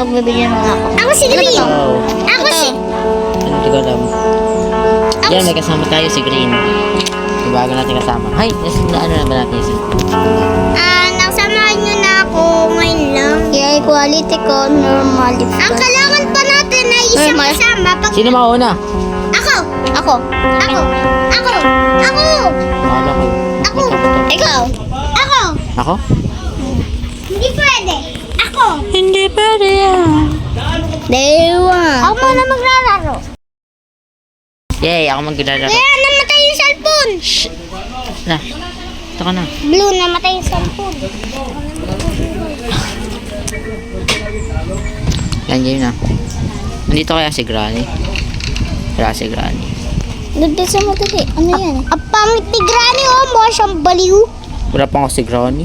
magbibigyan mo ako. Ako si Green. Oh. Ako si... Ano ko alam? Yan, may kasama tayo si Green. Yung bago natin kasama. Ay, ano na ba natin yung cellphone? Nagsamahan nyo na ako ngayon lang. Kaya equality ko, normal. Ang kailangan pa natin na isang Normal. kasama. Pag... Sino mauna? Ako! Ako. Ako! Ako! Ako! Mahala ko. Ako! Ikaw. Ako! Ako? Hindi pwede. Ako! Hindi pwede yan. Dewa. Ako muna maglalaro. Yay, ako maglalaro. Kaya namatay yung cellphone. Shh! Na, ito ka na. Blue, namatay yung cellphone. Yan, game na. Nandito kaya si Granny? Wala si Granny. Nagdasa mo dali. Ano yan? Ang pangit ni Granny, oh. Mukha siyang baliw. Wala pa ako si Granny.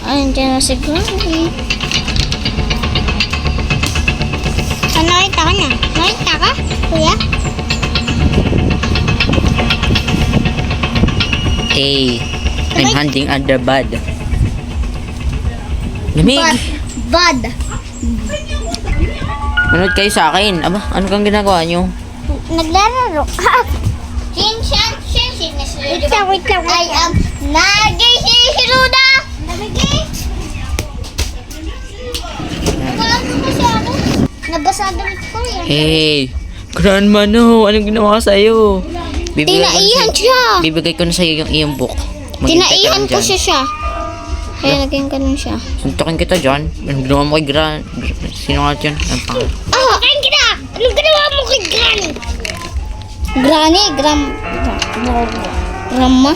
Ayun, dyan na si Granny. Nakita ka na. Nakita ka, kuya? Hey, I'm hunting under bud. Lamig! Bad. Manood kayo sa akin. Aba, ano kang ginagawa nyo? Naglalaro. Wait lang, wait lang. I am Nagisiruda! Nabasa damit ko yan. Hey, Grandma, no. Anong ginawa ko sa'yo? Tinaihan siya. Bibigay ko na sa'yo yung iyong book. Maghintay ka Tinaihan lang ko dyan. siya. Kaya naging ganun siya. Suntukin kita dyan. Anong ginawa mo kay Sino nga dyan? Ang pangalan? Kain kita! Anong ginawa mo kay Granny? Granny, grandma. Ano?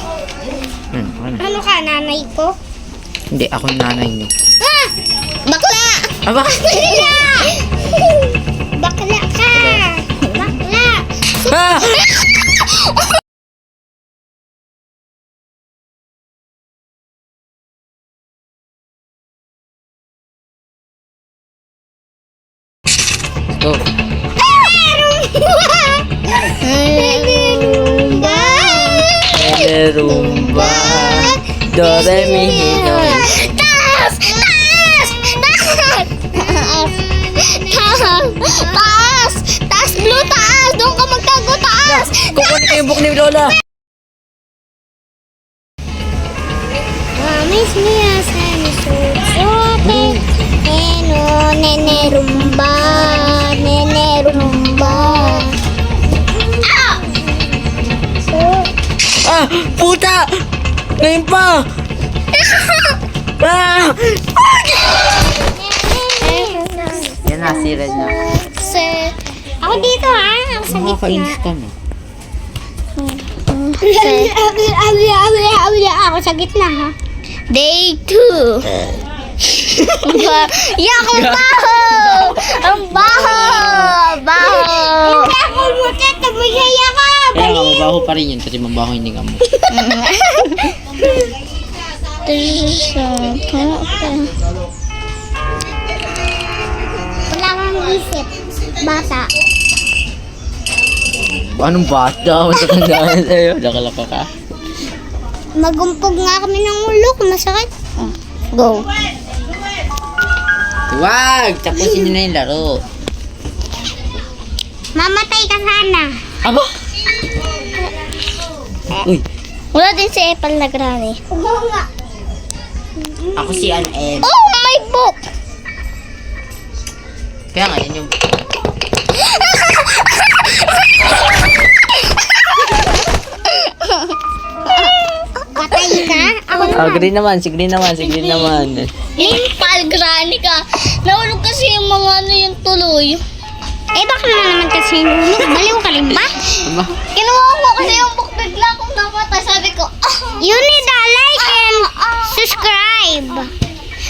Ano ka, nanay ko? Hindi, ako yung nanay niyo. Ah! Bakla! Aba! Bakla! Bakla ka! Bakla! Ah! Go. Rumba. Do, re, mi, do. Taas! Taas! Taas! Taas! Taas, Blue! Taas! Doon ka magtago! Taas! Kukunin ko yung book ni Lola. Miss Mia Sani Susote Neno Nene Rumba Nene Rumba Ah! Puta! Ngayon pa! Ah! Yan na, si Red na. Ako dito ha, ako sa Nakakainis gitna. ka na. Ako sa gitna ha. Day 2. Yak, ang baho! Ang baho! Baho! Hindi ako mutit, masaya ka! Kaya nga, mabaho pa rin yun kasi mabaho yung hininga mo. Wala kang isip. Bata. Anong bata? Matatandaan sa'yo. Lakalaka ka. Magumpog nga kami ng ulo kung masakit. Go. Wag! Tapusin nyo na yung laro. Mamatay ka sana. Aba! Uy! Wala din si Epal na Granny. Oo nga. Ako si Ann. Oh, my book! Kaya nga, yan yung... Patay ka? Ako Ah, green naman, si green naman, si green naman. Epal Granny ka. Nahulog kasi yung mga ano yung tuloy. baka naman kasi nulog. Baliw ka rin ba? Aba! Kinuha ko kasi yung book bigla akong namatay. Sabi ko, You need a like and subscribe.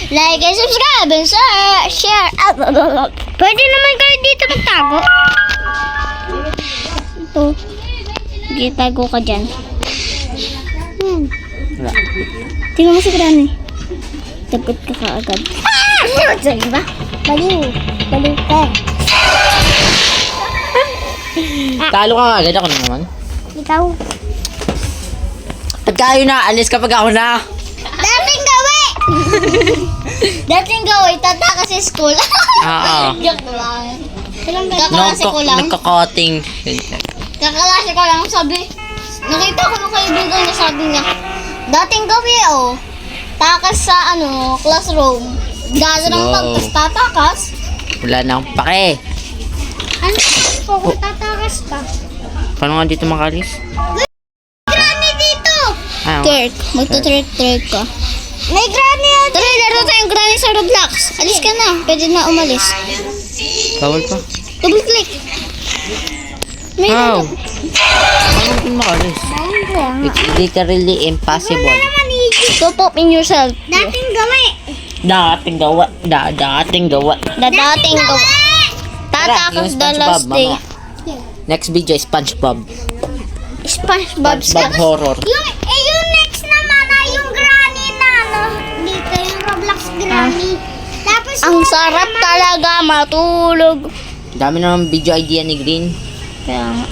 like and subscribe and share. Pwede naman kayo dito magtago. Ito. Sige, tago ka dyan. Wala. Tingnan mo si Granny. Tagot ka kaagad. Sorry ba? Baliw. Baliw ka. Talo ka nga agad, ako na naman. Ikaw. Pagka kayo na, alis kapag ako na. Daming gawi! Dating gawin, tatakas sa school. Oo. Joke lang. No, Kaklase ko lang. nagka-cutting. Kaklase ko lang, sabi. Nakita ko yung kaibigan niya, sabi niya. Dating gawin, takas sa classroom. Gano'n ng Wow. pagkas, tatakas. Wala na akong pake. Ano po kung tatakas ka? Paano nga dito makalis? Granny dito! Ah, Turk, magtuturk-turk ka. May granny yan! Tara, laro tayong granny sa Roblox. Alis ka na, pwede na umalis. bawal pa. Double click. May How? Paano dito makalis? It's literally impossible. So pop in yourself. Dating gawi! Dating gawa. Dating gawa. Dadating ko. Tatakas yung the last SpongeBob, day. mamaya. Next video is SpongeBob. SpongeBob. SpongeBob horror. Yung next naman ay yung granny na dito yung Roblox granny. Tapos Ang sarap talaga matulog. Dami naman video idea ni Green. Kaya nga.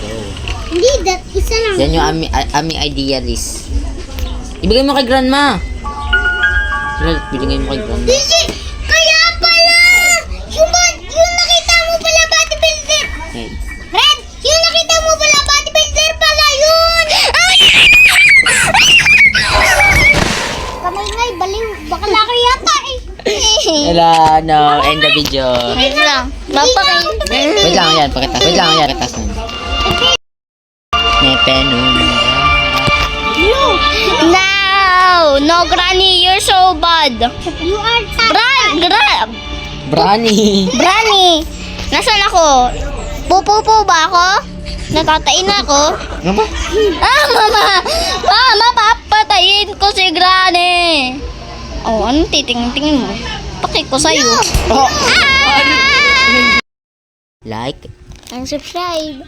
hindi, isa lang. Yan yung aming idea list. Ibigay mo kay Grandma. Wala, ibigay mo kay Grandma. Hindi, kaya pala! Yung nakita mo pala bodybuilder. Okay. Red, yung nakita mo pala bodybuilder pala yun! Ay! Kamay ngay, baliw. Baka laki yata eh. Wala, no. End the video. Wait lang. Wait lang, yan. Pagkatas. Wait lang, yan. Pagkatas na. Nepenum. No, Granny, you're so bad. You are Brani. Granny, nasaan ako? Pupupo ba ako? Natatain na ako? Ano ba? Mama! Mama, papatayin ko si Granny! Oh, anong titingin mo? Pakik ko sa'yo. Oh. Ah! Like. And subscribe.